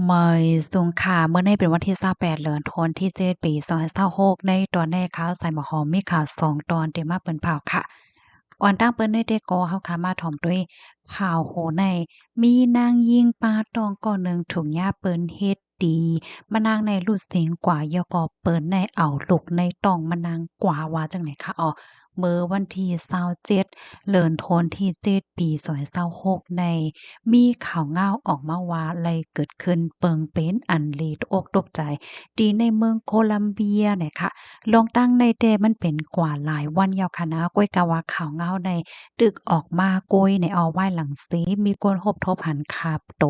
เมยสุงค่ะเมื่อในเป็นวันที่28เดือนธันวาคมที่7ปี2026ในตอนแรกข่าวใส่หมอหอมมีข่าว2ตอนที่มาเปิ้นเผาค่ะอ่อนตั้งเปิ้นได้แต่ก็เฮาค่ะมาถ่อมด้วยข่าวโหในมีนางยิงปาตองก่อหนึ่งถุงยาเปิ้นเฮ็ดดีมานางในรูดเสียงกว่ายอก็เปิ้นในเอาลูกในต้องมานางกว่าว่าจังไหนคะอ๋อเมื่อวันที่27เดือนธันวาคมที่7ปี2026ในมีข่าวง่าวออกมาว่าไลเกิดขึ้นเปิงเป็นอันลีตกตกใจตีในเมืองโคลัมเบียเนี่ยค่ะลองตั้งในแต่มันเป็นกว่าหลายวันยาวค่ะนะก้อยกะว่าข่าวง่าวในตึกออกมาโกยในเอาไว้หลังซีมีคนพบทบหันคาบโต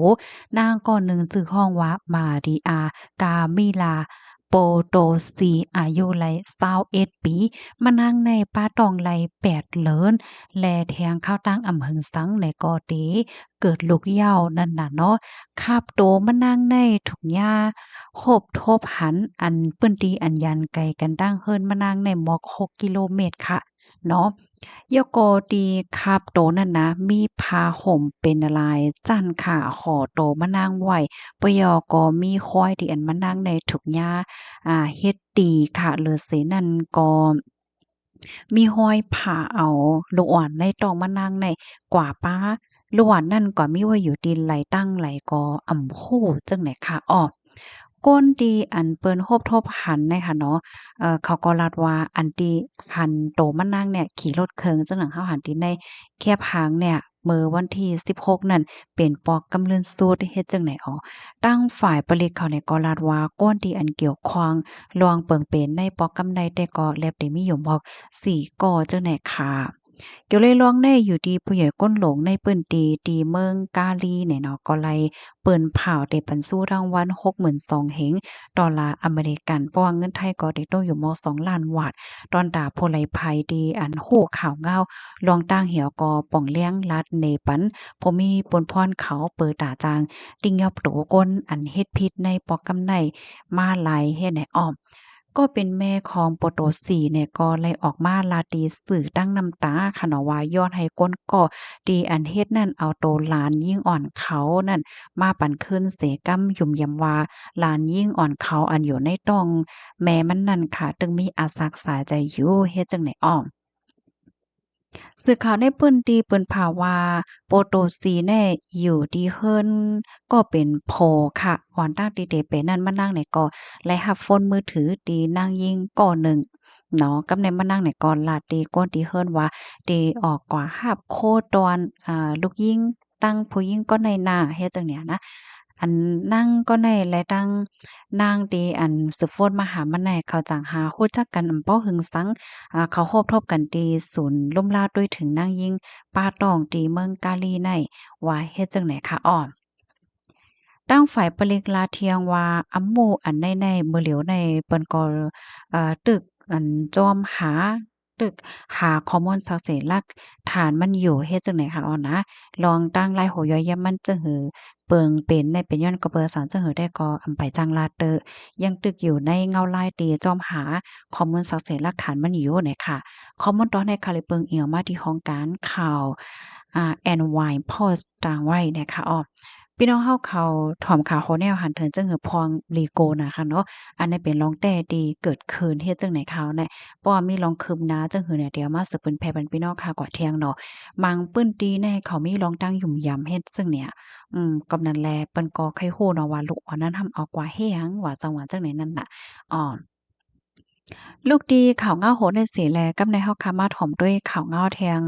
นางก่อนหนึ่งชื่อห้องว่ามาดีอากามิลาโปโตซีอายุไล21ปีมานั่งในป้าตองไล8เลินแลแทงเข้าตั้งอำเภอสังในกอเตเกิดลูกเหย้านั่นน่ะเนาะคาบโตมานั่งในถุงหญ้าโคบทบหันอันปื้นตีอันยันไกลกันดั้งเฮิรนมานั่งในหมอก6กิโลเมตรค่ะเนาะยโกตีคาบโตนั่นนะมีผ้าห่มเป็นลายจั่นค่ะขอโตมานั่งไว้ปยอก็มีควายที่อันมานั่งในถุงหญ้าเฮ็ดดีค่ะเหลือเสนั่นก็มีห้อยผ่าเอาลูกอ่อนในตองมานั่งในกว่าป้าลูกอ่อนนั่นก็มีไว้อยู่ดินไหลตั้งไหลก็อ่ำคู่จังไหนค่ะอ้อก้นดีอันเปิ้นโฮบทบหันเนี่ยค่ะเนาะเขาก็ลาดว่าอันที่หันโตมานั่งเนี่ยขี่รถเคิงจังหนังเฮาหันที่ในแคบหางเนี่ยมื้อวันที่16นั่นเป็นปอกกำเลินสูตรเฮ็ดจังไหนอ๋อตั้งฝ่ายผลิตเขาเนี่ยก็ลาดว่าก้นที่อันเกี่ยวข้องลวงเปิงเป็นในปอกกำไดแต่ก็แลบได้มีอยู่บอก4ก่อจังไหนค่ะเกี่ยวเลยลองได้อยู่ดีผู้ใหญ่ก้นหลงในเปิ้นตีเมืองกาลีเนี่ยเนาะก็ไลเปิ้นเผาได้ปันสู้รางวัล62,000เฮงดอลลาร์อเมริกันเพราะว่าเงินไทยก็ได้โตอยู่ม2ล้านบาทตอนดาโพไลภัยดีอันโหข่าวเงาลองตั้งเหี่ยวกอป่องเลี้ยงลัดเนปันพอมีปนพรเขาเปิดตาจางติงยอบโตก้นอันเฮ็ดพิษในปอกกำไนมาหลายเฮ็ดให้อ้อม ก็เป็นแม่ของโปโตสีเนี่ยก็เลยออกมาลาตีสื่อตั้งน้ำตาค่ะเนาะว่าย้อนให้ก้นก่อตีอันเฮ็ดนั่นเอาโตหลานยิ่งอ่อนเขานั่นมาปั่นขึ้นเสกำยุ่มยำว่าหลานยิ่งอ่อนเขาอันอยู่ในต้องแม่มันนั่นค่ะตึงมีอาสักสาใจอยู่เฮ็ดจังไหนอ้อม สื่อข่าวในปื้นตีเปิ้นผ่าว่าโปโตซีแน่อยู่ดีเฮิรนก็เป็นโพค่ะหอนตั้งตีเตเปนั่นมานั่งในก็และหับฟนมือถือตีนั่งยิงก่อหนึ่งเนาะกำในมานั่งในก่อนลาตีก้นตีเฮิรนว่าตีออกกว่าหับโคตอนลูกยิงตั้งผู้ยิงก็ในหน้าเฮ็ดจังเนี้ยนะอันนั่งก็ในและตั้งนางตีอันสืบโฟนมาหามันแหน่เขาจังหาฮู้จักกันอำป้อหึงสัง เขาโฮบทบกันตีศูนย์ล่มลาด้วยถึงนางยิ่งป้าตองตีเมืองกาลีในว่าเฮ็ดจังไหนคะอ้อตั้งฝ่ายปลิกลาเทียงว่าอัมโมอันในมือเหลียวในเปิ้นก็ตึกอันจอมหาตึกหาข้อมูลสักเสลักฐานมันอยู่เฮ็ดจังไหนคะอ้อนะลองตั้งลายโหย่อยยามมันจะหือเปิงเป็นในเป็นย้อนกระเบอสารจะหือได้ก็อำไปจังลาเตอยังตึกอยู่ในเงาลายตีจอมหาข้อมูลสักเสลักฐานมันอยู่เนี่ยค่ะ ข้อมูลตอนในคาลิเบิงเอียวมาที่ห้องการข่าวNY Post ต่างไว้นะคะอ้อพี่น้องเฮาเขาถ่อมข่าวโฮแนวหันเถิงจังหือพองลีโกนะคะเนาะอันนี้เป็นรองแต่ดีเกิดขึ้นเฮ็ดจังไหนข่าวเนี่ยเพราะว่ามีรองคืบหน้าจังหือเนี่ยเดี๋ยวมาสืบเปิ้นแพ่ปันพี่น้องค่ะกว่าเที่ยงเนาะมังปื้นตีแน่เขามีรองตั้งหยุ่มยำเฮ็ดจังเนี่ยกำนั้นแลเปิ้นก็ใครฮู้เนาะว่าลูกอ่อนนั้นทำเอากว่าเฮ็ดหยังว่าจังหวะจังไหนนั่นน่ะอ้อ ลูกดีข่าวเงาโหนในเสีแลกำในเฮาคามาถ่อมด้วยข่าวเงาแทง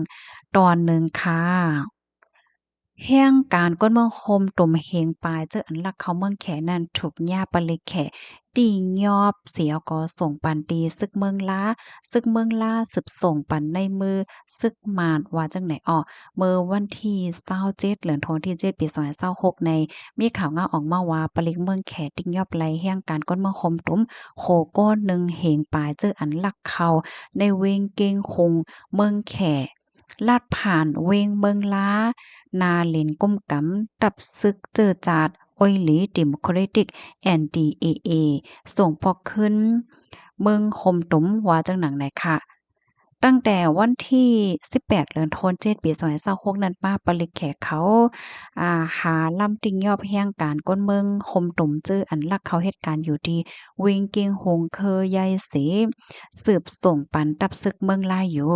ตอนหนึ่งค่ะแห้งการก้นเมืองโฮมตุ่มเฮงปลายเจออันลักเขาเมืองแขนั่นถูกย่าปะลิแขตียอบเสียก็ส่งปันตีซึกเมืองล้าซึกเมืองล้าสืบส่งปันในมือซึกมารว่าจังไหนอ้อเมื่อวันที่27เดือนธันวาคมที่7ปี2026ในมีข่าวเงาออกมาว่าปะลิเมืองแขติงยอบไหลแห้งการก้นเมืองโฮมตุ่มโคโก้หนึ่งเหงปลายเจออันลักเขาในเวงเกงคงเมืองแขลาดผ่านเวงเมืองล้า นาเลนก้มกำตับซึกเจอจาดอ้อยหลีดิมโครติก NDAA ส่งพอขึ้นเมืองคมตุมว่าจังหนังไหนค่ะ ตั้งแต่วันที่18เดือนธันวาคมปี2026นั้นมาปลิกแขกเขาหาลำติงยอบแห่งการก้นเมืองห่มตุ่มจื้ออันลักเขาเหตุการณ์อยู่ที่เวงเกียงหงเคอใหญ่เสสืบส่งปันตับศึกเมืองลายอยู่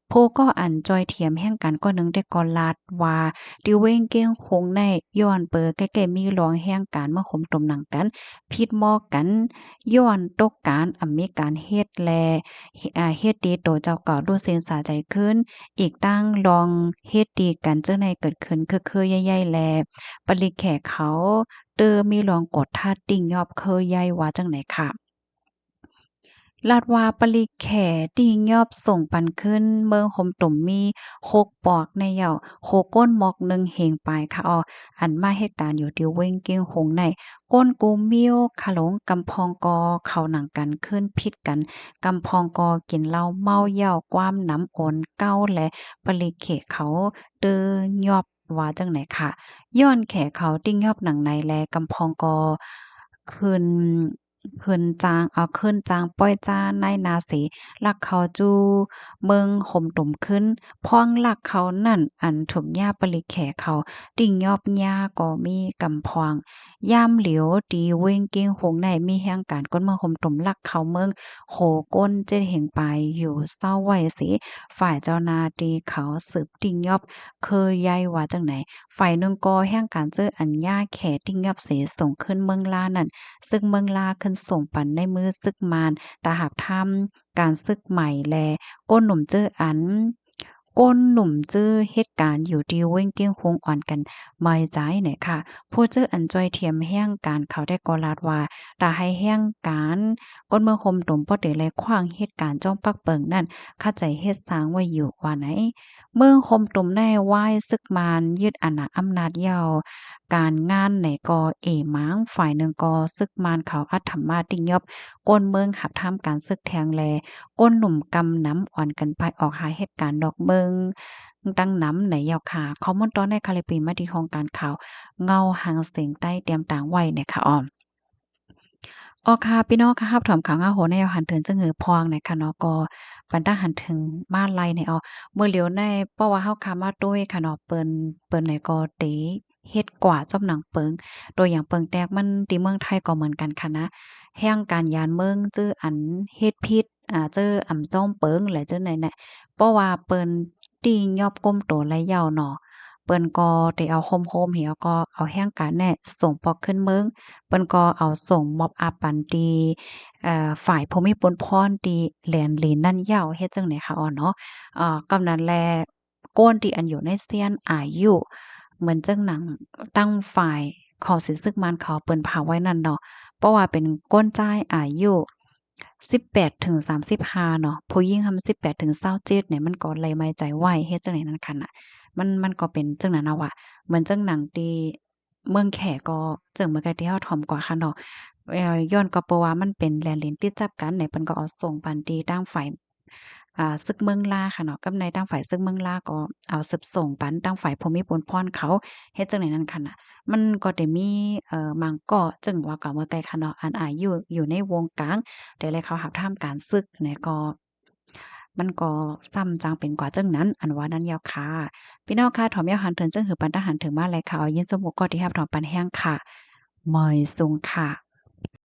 โพก็อันจอยเทียมแห่งกันก็นึงได้ก่อลาดว่าดิเวงเกียงหงในย้อนเปิดใกล้ๆมีรองแห่งการเมื่อห่มตุ่มหนังกันผิดหม้อกันย้อนตกการมีการเฮ็ดแล เฮ็ดดีโตเจ้าเก่ารู้สึกสาใจขึ้น อีกตั้งลองเฮ็ดดีกันเจ้าในเกิดขึ้นคือๆใหญ่ๆแลปลิแขกเขาเตอมีลองกดท่าติ่งยอบคือใหญ่ว่าจังไหนค่ะลาดว่าปลีแขติ่งยอบส่งปันขึ้นเมืองหมตุ่มมี6ปอกในเหย่าโคก้นหมอกหนึ่งเหงปลายค่ะอันมาเหตุการณ์อยู่ที่เว้งเกียงหงในก้นกูมิ้วขะหลงกำพองกอเขาหนังกันขึ้นพิษกันกำพองกอกินเหล้าเมาเหย้าความน้ำโอนเก้าและปลีเขเขาเตอยอบว่าจังไหนค่ะย้อนแขเขาติ้งยอบหนังในแลกำพองกอขึ้นขึ้นจางป้อยจ้าในนาสีลักเขาจูเมืองห่มตุ่มขึ้นพ้องลักเขานั่นอันถูกหญ้าปลิแขเขาติ่งยอบหญ้าก็มีกำพองยามเหลียวตีเว้งเก้งหงในมีแห่งการก้นเมืองห่มตุ่มลักเขาเมืองโหก้นเจ็ดเหงไปอยู่เศร้าไว้สิฝ่ายเจ้านาตีเขาสืบติ่งยอบเคยใหญ่ว่าจังไหนฝ่ายหนึ่งก็แห่งการเจออันยาแขติ่งยอบเสส่งขึ้นเมืองลานั่น ซึ่งเมืองลาขึ้นส่งปันในมือซึกมารตาหากทำการซึกใหม่แลก้นหนุ่มเจ้ออันก้นหนุ่มเจ้อเหตุการณ์อยู่ที่เว้งเกี้ยงคงอ่อนกันไม่ใจเนี่ยค่ะผู้เจ้ออันจอยเทียมแห้งการเขาได้กอลาดว่าตาให้แห้งการก้นเมืองคมตุ่มบ่ได้แลขว้างเหตุการณ์จ้องปักเปิงนั่นเข้าใจเฮ็ดสร้างไว้อยู่ว่าไหนเมืองคมตุ่มแน่ไหว้ซึกมารยึดอาณาอำนาจยาว การงานไหนก็เอหมางฝ่ายหนึ่งก็ซึกมานเขาอัธมาติงยอบก้นเมืองหับทำการซึกแทงแลก้นหนุ่มกำน้ำอ่อนกันไปออกหาเหตุการณ์ดอกเมืองตั้งน้ำไหนยาวขาคอมมอนตอนในคาลิปีมาที่ของการข่าวเงาหางเสียงใต้เตรียมต่างไว้เนี่ยค่ะค่ะพี่น้องค่ะรับถอมข่าวเงาโหนแนวหันถึงจึงหือพองในค่ะเนาะก็ปันตาหันถึงมาไลในเมื่อเหลียวในเพราะว่าเฮาขามาด้วยค่ะเนาะเปิ้นไหนก็เตเฮ็ดกว่าจอมหนังเปิงตัวอย่างเปิงแตกมันที่เมืองไทยก็เหมือนกันค่ะนะแห่งการยานเมืองจื้ออันเฮ็ดผิดเจออ่ำจ้อมเปิงและจังไหนแหน่เพราะว่าเปิ้นติงยอบก้มโตไหลยาวเนาะเปิ้นก็ได้เอาโฮมๆเหี่ยวก็เอาแห่งการแน่ส่งปอกขึ้นเมือง เปิ้นก็เอาส่งม็อบอัปปันตีฝ่ายภูมิพลพรตีแหลนเหลนนั่นยาวเฮ็ดจั่งใดคะเนาะกำนั้นแลโก้นที่อันอยู่ในเซียนอายุเหมือนจั่งหนังตั้งฝ่ายขอสิซึกมันเขาเปิ้นพาไว้นั่นเนาะเพราะว่าเป็นก้นจ่ายอายุ18-35เนาะผู้หญิงทำ18-27เนี่ยมันก็เลยไม่ใจไว้เฮ็ดจั่งใดนั้นคั่นน่ะมันก็เป็นจั่งนั้นน่ะว่ะเหมือนจั่งหนังที่ เมืองแขก็เจิ่งเมื่อไกที่เฮาถ่อมกว่าค่ะเนาะย้อนก็เพราะว่ามันเป็นแลนเหลนติดจับกันเนี่ยเพิ่นก็เอาส่งปันตีตั้งฝ่ายศึกเมืองลาค่ะเนาะกับในตั้งฝ่ายศึกเมืองลาก็เอาสืบส่งปันตั้งฝ่ายภูมิพลพรเขาเฮ็ดจังได๋นั้นคั่นน่ะมันก็ได้มีบางเกาะจึงว่าก็เมื่อไกค่ะเนาะอันอายุอยู่ในวงกลางแต่เลยเขาหับท่ามการศึกเนี่ยก็มันก็ซ้ำจังเป็นกว่าจังนั้นอันว่านั้นแล้วค่ะ พี่น้องค่ะถอมยาวหันเถินจึงหือปันตาหันถึงมาเลยค่ะเอายินจมูกก็ที่รับถอมปันแห้งค่ะมอยสูงค่ะ